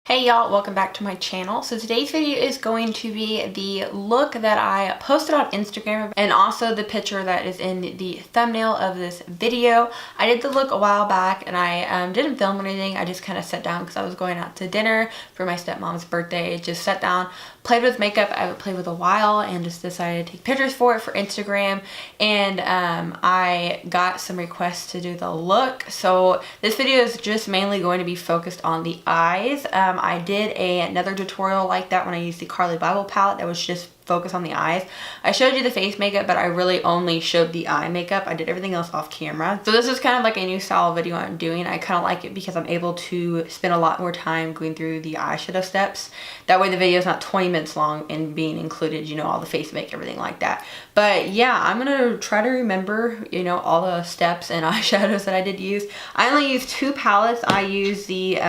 Hey y'all, welcome back to my channel. So today's video is going to be the look that I posted on Instagram and also the picture that is in the thumbnail of this video. I did the look a while back and I didn't film anything. I just kind of sat down because I was going out to dinner for my stepmom's birthday. Just sat down, played with makeup I haven't played with a while, and just decided to take pictures for it for Instagram. And I got some requests to do the look. So this video is just mainly going to be focused on the eyes. I did another tutorial like that when I used the Carly Bible palette that was just focused on the eyes. I showed you the face makeup, but I really only showed the eye makeup. I did everything else off camera. So this is kind of like a new style video I'm doing. I kind of like it because I'm able to spend a lot more time going through the eyeshadow steps. That way the video is not 20 minutes long and being included, you know, all the face makeup, everything like that. But yeah, I'm gonna try to remember, you know, all the steps and eyeshadows that I did use. I only used two palettes. I used the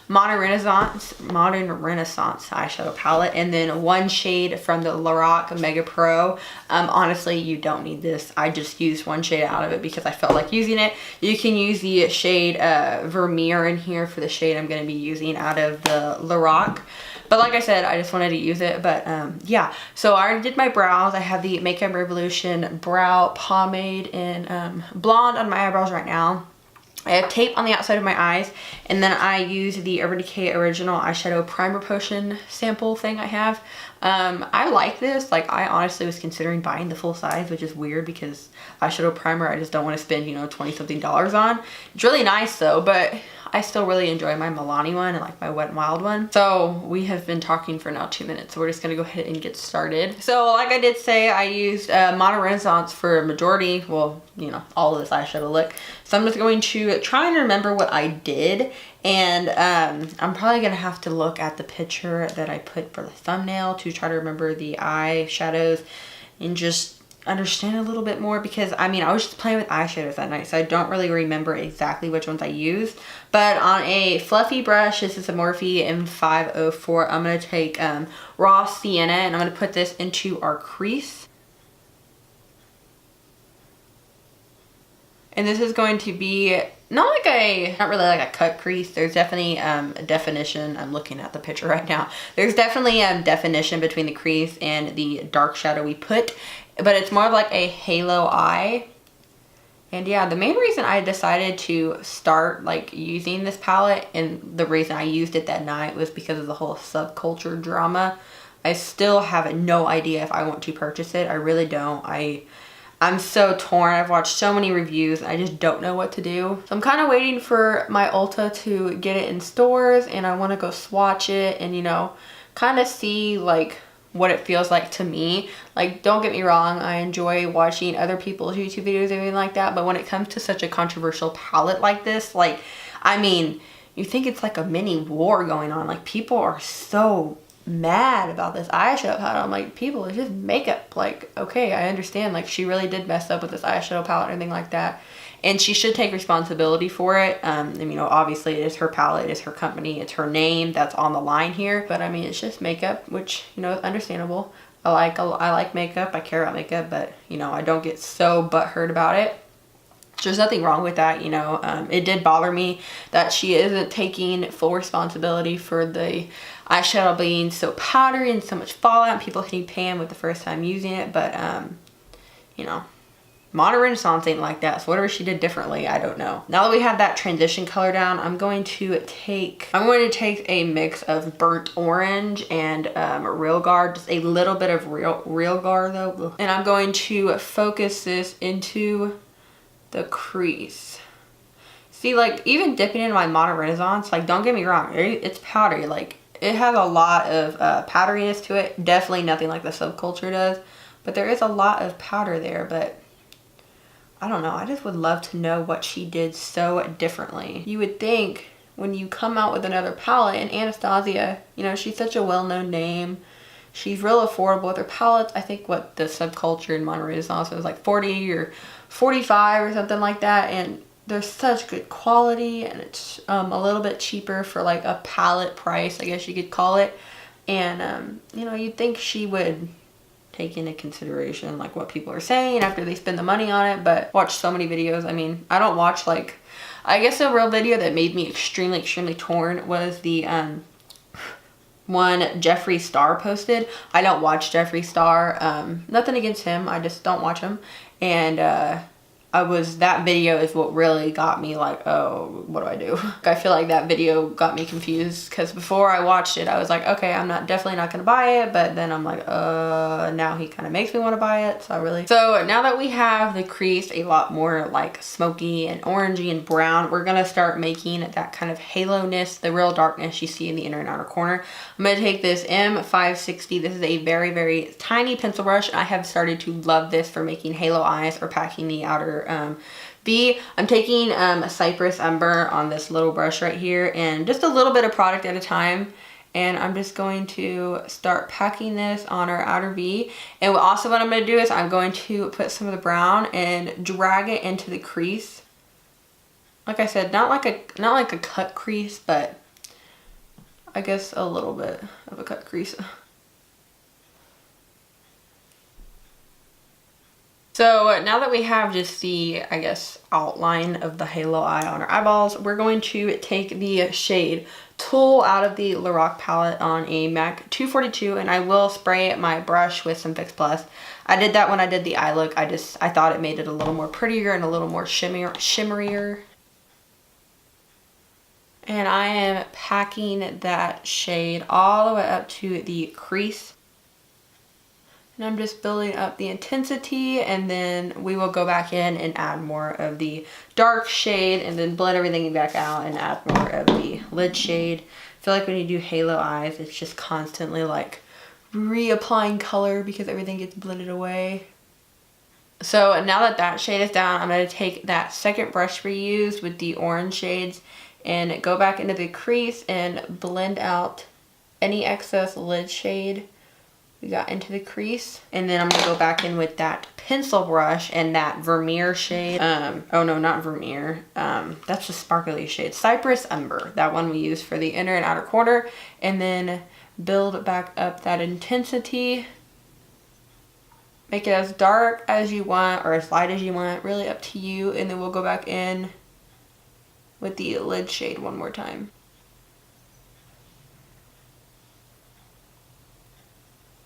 Modern Renaissance eyeshadow palette, and then one shade from the Lorac Mega Pro. Honestly, you don't need this. I just used one shade out of it because I felt like using it. You can use the shade Vermeer in here for the shade I'm going to be using out of the Lorac. But like I said, I just wanted to use it. But yeah, so I already did my brows. I have the Makeup Revolution brow pomade in blonde on my eyebrows right now. I have tape on the outside of my eyes, and then I use the Urban Decay Original Eyeshadow Primer Potion sample thing I have. I like this. Like, I honestly was considering buying the full size, which is weird because eyeshadow primer I just don't want to spend, you know, $20-something on. It's really nice though, but I still really enjoy my Milani one and like my Wet n Wild one. So we have been talking for now 2 minutes, so we're just gonna go ahead and get started. So like I did say, I used Modern Renaissance for a majority, well, you know, all of this eyeshadow look. So I'm just going to try and remember what I did. And I'm probably gonna have to look at the picture that I put for the thumbnail to try to remember the eyeshadows and just understand a little bit more, because I mean, I was just playing with eyeshadows that night, so I don't really remember exactly which ones I used. But on a fluffy brush, this is a Morphe M504, I'm going to take Raw Sienna, and I'm going to put this into our crease. And this is going to be not really like a cut crease. There's definitely a definition. I'm looking at the picture right now. There's definitely a definition between the crease and the dark shadow we put, but it's more of like a halo eye. And yeah, the main reason I decided to start like using this palette, and the reason I used it that night, was because of the whole subculture drama. I still have no idea if I want to purchase it. I really don't. I'm so torn. I've watched so many reviews and I just don't know what to do. So I'm kind of waiting for my Ulta to get it in stores, and I want to go swatch it and, you know, kind of see like what it feels like to me. Like, don't get me wrong, I enjoy watching other people's YouTube videos and everything like that, but when it comes to such a controversial palette like this, like, I mean, you think it's like a mini war going on. Like, people are so mad about this eyeshadow palette. I'm like, people, it's just makeup. Like, okay, I understand, like, she really did mess up with this eyeshadow palette or anything like that, and she should take responsibility for it. And you know, obviously it is her palette, it is her company, it's her name that's on the line here. But I mean, it's just makeup, which, you know, is understandable. I like makeup, I care about makeup, but you know, I don't get so butthurt about it. There's nothing wrong with that, you know. It did bother me that she isn't taking full responsibility for the eyeshadow being so powdery and so much fallout and people hitting pan with the first time using it. But you know, Modern Renaissance ain't like that, so whatever she did differently, I don't know. Now that we have that transition color down, I'm going to take a mix of burnt orange and Real Guard, just a little bit of Real Guard though, and I'm going to focus this into the crease. See, like, even dipping into my Modern Renaissance, like, don't get me wrong, it's powdery. Like, it has a lot of powderiness to it. Definitely nothing like the subculture does, but there is a lot of powder there. But I don't know, I just would love to know what she did so differently. You would think when you come out with another palette, and Anastasia, you know, she's such a well-known name, she's real affordable with her palettes. I think what the subculture in Modern Renaissance was like 40 or 45 or something like that, and they're such good quality, and it's a little bit cheaper for like a palette price, I guess you could call it. And you know, you'd think she would take into consideration like what people are saying after they spend the money on it. But watch so many videos. I mean, I don't watch, like, I guess a real video that made me extremely torn was the one Jeffree Star posted. I don't watch Jeffree Star. Nothing against him. I just don't watch him. And that video is what really got me like, oh, what do I do? I feel like that video got me confused because before I watched it, I was like, okay, I'm definitely not gonna buy it. But then I'm like, now he kind of makes me want to buy it. So now that we have the crease a lot more like smoky and orangey and brown, we're gonna start making that kind of halo-ness, the real darkness you see in the inner and outer corner. I'm gonna take this M560. This is a very, very tiny pencil brush. I have started to love this for making halo eyes or packing the outer V. I'm taking Cypress Umber on this little brush right here and just a little bit of product at a time. And I'm just going to start packing this on our outer V. And also what I'm going to do is I'm going to put some of the brown and drag it into the crease. Like I said, not like a cut crease, but I guess a little bit of a cut crease. So now that we have just the, I guess, outline of the halo eye on our eyeballs, we're going to take the shade Tool out of the Lorac palette on a MAC 242, and I will spray my brush with some Fix Plus. I did that when I did the eye look. I thought it made it a little more prettier and a little more shimmerier. And I am packing that shade all the way up to the crease. And I'm just building up the intensity, and then we will go back in and add more of the dark shade and then blend everything back out and add more of the lid shade. I feel like when you do halo eyes, it's just constantly like reapplying color because everything gets blended away. So now that that shade is down, I'm going to take that second brush we used with the orange shades and go back into the crease and blend out any excess lid shade we got into the crease. And then I'm gonna go back in with that pencil brush and that Vermeer shade. Oh no, not Vermeer. That's the sparkly shade. Cypress Umber. That one we used for the inner and outer corner. And then build back up that intensity. Make it as dark as you want or as light as you want. Really up to you. And then we'll go back in with the lid shade one more time.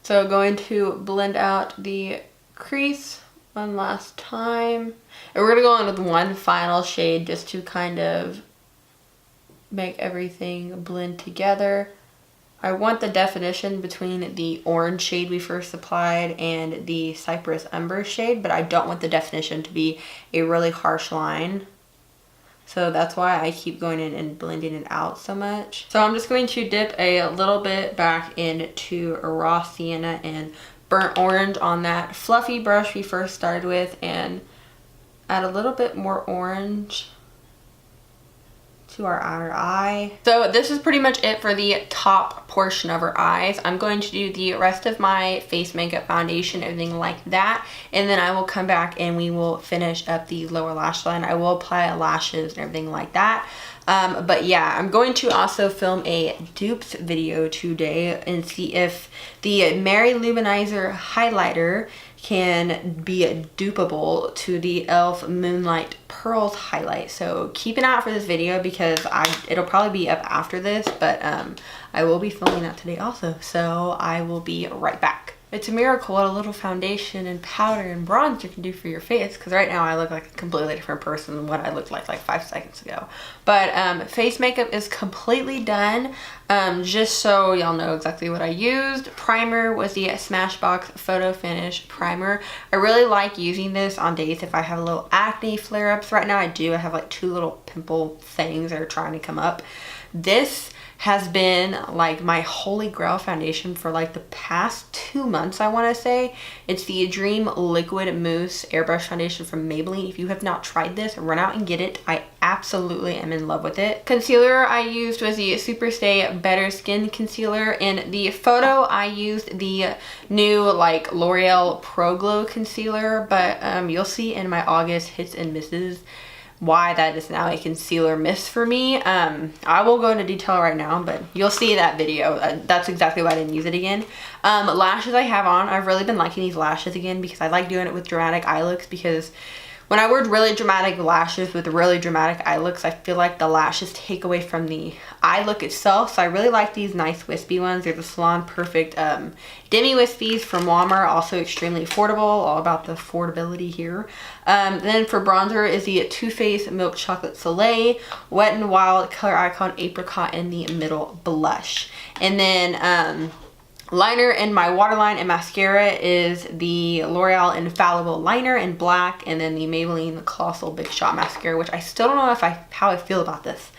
So going to blend out the crease one last time. And we're going to go on with one final shade just to kind of make everything blend together. I want the definition between the orange shade we first applied and the Cypress Umber shade, but I don't want the definition to be a really harsh line. So that's why I keep going in and blending it out so much. So I'm just going to dip a little bit back into raw sienna and burnt orange on that fluffy brush we first started with and add a little bit more orange to our outer eye. So this is pretty much it for the top portion of our eyes. I'm going to do the rest of my face makeup, foundation, everything like that, and then I will come back and we will finish up the lower lash line. I will apply lashes and everything like that. But yeah, I'm going to also film a dupes video today and see if the Mary Luminizer highlighter can be dupeable to the e.l.f. Moonlight Pearls highlight. So keep an eye out for this video because it'll probably be up after this, but I will be filming that today also. So I will be right back. It's a miracle what a little foundation and powder and bronzer can do for your face, because right now I look like a completely different person than what I looked like 5 seconds ago. But face makeup is completely done. Just so y'all know exactly what I used. Primer was the Smashbox Photo Finish Primer. I really like using this on days if I have a little acne flare-ups. Right now I do. I have like 2 little pimple things that are trying to come up. This has been like my holy grail foundation for like the past 2 months, I want to say. It's the Dream Liquid Mousse Airbrush Foundation from Maybelline. If you have not tried this, run out and get it. I absolutely am in love with it. Concealer I used was the Superstay Better Skin Concealer. In the photo, I used the new like L'Oreal Pro Glow Concealer, but you'll see in my August hits and misses why that is now a concealer miss for me. I will go into detail right now, but you'll see that video. That's exactly why I didn't use it again. Lashes I have on. I've really been liking these lashes again because I like doing it with dramatic eye looks, because when I wear really dramatic lashes with really dramatic eye looks, I feel like the lashes take away from the eye look itself. So I really like these nice wispy ones. They're the Salon Perfect Demi Wispies from Walmart. Also extremely affordable. All about the affordability here. Then for bronzer is the Too Faced Milk Chocolate Soleil Wet n Wild Color Icon Apricot in the middle blush. And then liner in my waterline and mascara is the L'Oreal Infallible Liner in black, and then the Maybelline Colossal Big Shot Mascara, which I still don't know how I feel about this.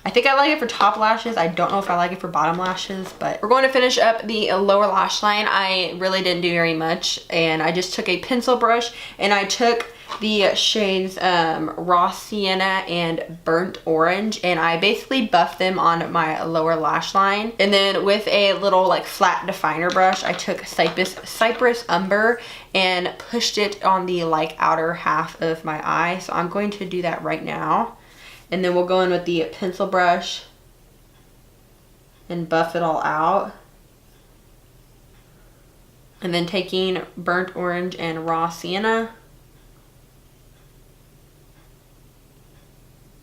I think I like it for top lashes. I don't know if I like it for bottom lashes, but we're going to finish up the lower lash line. I really didn't do very much, and I just took a pencil brush and I took the shades Raw Sienna and Burnt Orange, and I basically buffed them on my lower lash line. And then with a little like flat definer brush, I took Cypress Umber and pushed it on the like outer half of my eye. So I'm going to do that right now. And then we'll go in with the pencil brush and buff it all out. And then taking Burnt Orange and Raw Sienna.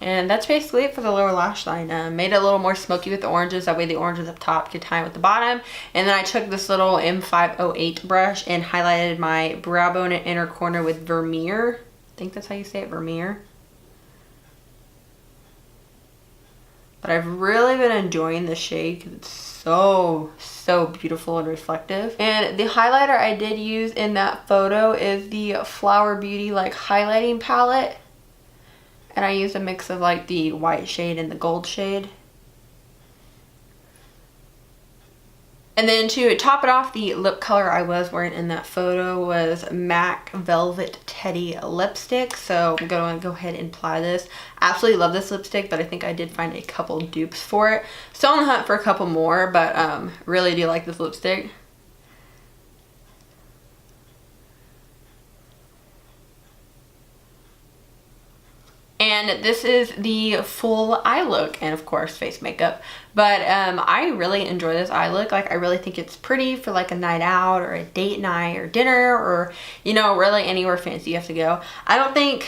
And that's basically it for the lower lash line. Made it a little more smoky with the oranges. That way the oranges up top could tie with the bottom. And then I took this little M508 brush and highlighted my brow bone and inner corner with Vermeer. I think that's how you say it, Vermeer. But I've really been enjoying this shade because it's so beautiful and reflective. And the highlighter I did use in that photo is the Flower Beauty like highlighting palette. And I used a mix of like the white shade and the gold shade. And then to top it off, the lip color I was wearing in that photo was MAC Velvet Teddy lipstick. So I'm going to go ahead and apply this. Absolutely love this lipstick, but I think I did find a couple dupes for it. Still on the hunt for a couple more, but really do like this lipstick. And this is the full eye look, and of course face makeup. But I really enjoy this eye look. Like I really think it's pretty for like a night out or a date night or dinner, or you know, really anywhere fancy you have to go. I don't think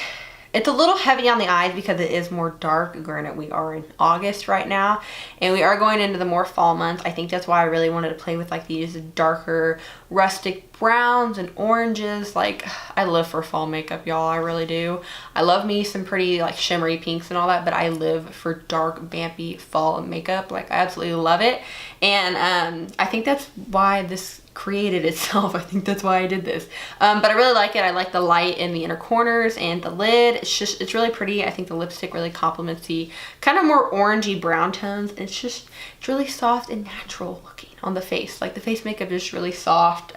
it's a little heavy on the eyes because it is more dark. Granted, we are in August right now and we are going into the more fall months. I think that's why I really wanted to play with like these darker rustic browns and oranges. Like I live for fall makeup, y'all. I really do. I love me some pretty like shimmery pinks and all that, but I live for dark vampy fall makeup. Like I absolutely love it. And I think that's why this created itself. I think that's why I did this. But I really like it. I like the light in the inner corners and the lid. It's really pretty. I think the lipstick really complements the kind of more orangey brown tones. It's really soft and natural looking on the face. Like the face makeup is just really soft.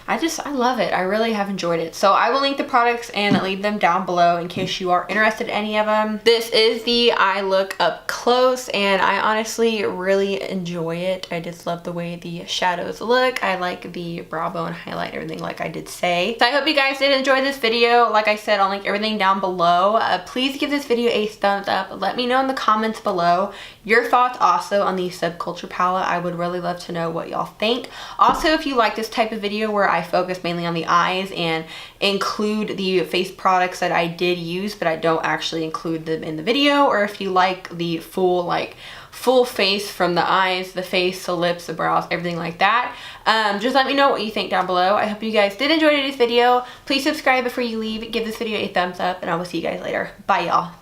I love it. I really have enjoyed it. So I will link the products and leave them down below in case you are interested in any of them. This is the eye look up close, and I honestly really enjoy it. I just love the way the shadows look. I like the brow bone highlight, everything like I did say. So I hope you guys did enjoy this video. Like I said, I'll link everything down below. Please give this video a thumbs up. Let me know in the comments below your thoughts also on the Subculture palette. I would really love to know what y'all think. Also, if you like this type of video where I focus mainly on the eyes and include the face products that I did use, but I don't actually include them in the video, or if you like the full face from the eyes, the face, the lips, the brows, everything like that, just let me know what you think down below. I hope you guys did enjoy today's video. Please subscribe before you leave. Give this video a thumbs up, and I will see you guys later. Bye, y'all.